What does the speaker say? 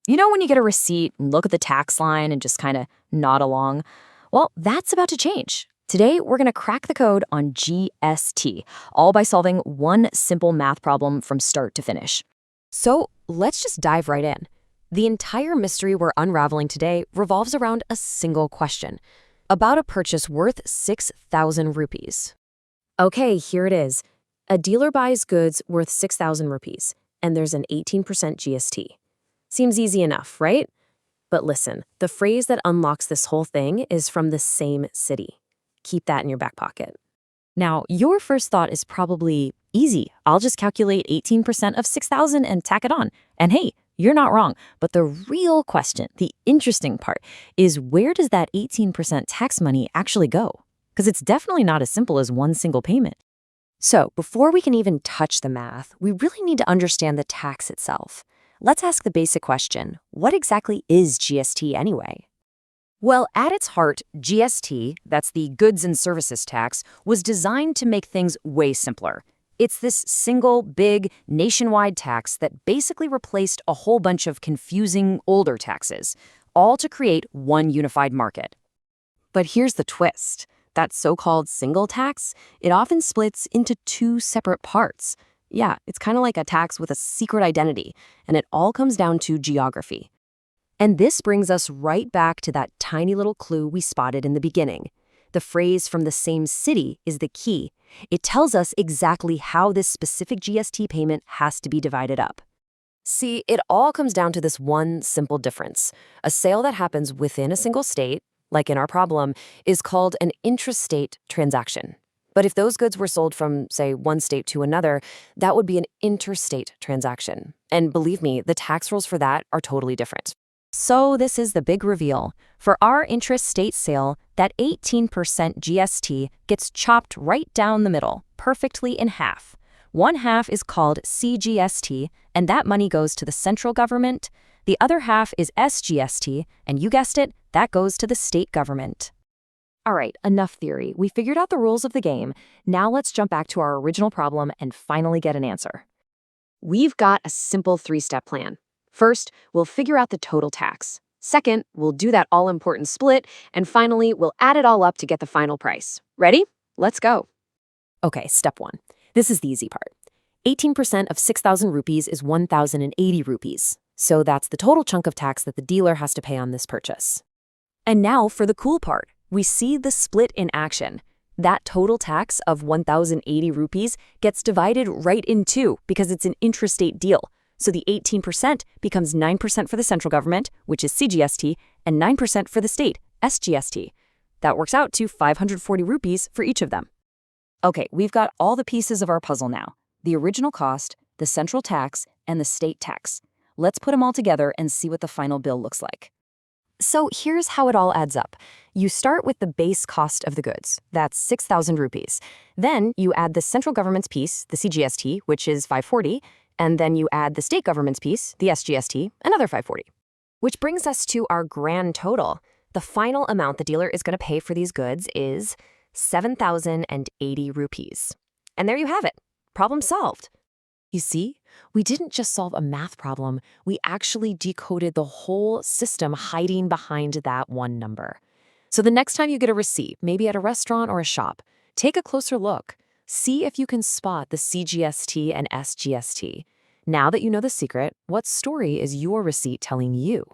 You know when you get a receipt and look at the tax line and just kind of nod along? Well, that's about to change. Today, we're going to crack the code on GST, all by solving one simple math problem from start to finish. So let's just dive right in. The entire mystery we're unraveling today revolves around a single question about a purchase worth 6,000 rupees. Okay, here it is. A dealer buys goods worth 6,000 rupees, and there's an 18% GST. Seems easy enough, right? But listen, the phrase that unlocks this whole thing is from the same city. Keep that in your back pocket. Now, your first thought is probably easy. I'll just calculate 18% of 6,000 and tack it on. And hey, you're not wrong. But the real question, the interesting part, is where does that 18% tax money actually go? Because it's definitely not as simple as one single payment. So before we can even touch the math, we really need to understand the tax itself. Let's ask the basic question, what exactly is GST anyway? Well, at its heart, GST, that's the goods and services tax, was designed to make things way simpler. It's this single, big, nationwide tax that basically replaced a whole bunch of confusing older taxes, all to create one unified market. But here's the twist. That so-called single tax, it often splits into two separate parts. Yeah, it's kind of like a tax with a secret identity, and it all comes down to geography. And this brings us right back to that tiny little clue we spotted in the beginning. The phrase from the same city is the key. It tells us exactly how this specific GST payment has to be divided up. See, it all comes down to this one simple difference. A sale that happens within a single state, like in our problem, is called an intrastate transaction. But if those goods were sold from, say, one state to another, that would be an interstate transaction. And believe me, the tax rules for that are totally different. So this is the big reveal. For our intrastate sale, that 18% GST gets chopped right down the middle, perfectly in half. One half is called CGST, and that money goes to the central government. The other half is SGST, and you guessed it, that goes to the state government. All right, enough theory. We figured out the rules of the game. Now let's jump back to our original problem and finally get an answer. We've got a simple three-step plan. First, we'll figure out the total tax. Second, we'll do that all-important split. And finally, we'll add it all up to get the final price. Ready? Let's go. Okay, step one. This is the easy part. 18% of 6,000 rupees is 1,080 rupees. So that's the total chunk of tax that the dealer has to pay on this purchase. And now for the cool part. We see the split in action. That total tax of 1,080 rupees gets divided right in two because it's an intrastate deal. So the 18% becomes 9% for the central government, which is CGST, and 9% for the state, SGST. That works out to 540 rupees for each of them. Okay, we've got all the pieces of our puzzle now. The original cost, the central tax, and the state tax. Let's put them all together and see what the final bill looks like. So here's how it all adds up. You start with the base cost of the goods. That's 6,000 rupees. Then you add the central government's piece, the CGST, which is 540, and then you add the state government's piece, the SGST, another 540. Which brings us to our grand total. The final amount the dealer is going to pay for these goods is 7,080 rupees. And there you have it. Problem solved. You see, we didn't just solve a math problem, we actually decoded the whole system hiding behind that one number. So the next time you get a receipt, maybe at a restaurant or a shop, take a closer look. See if you can spot the CGST and SGST. Now that you know the secret, what story is your receipt telling you?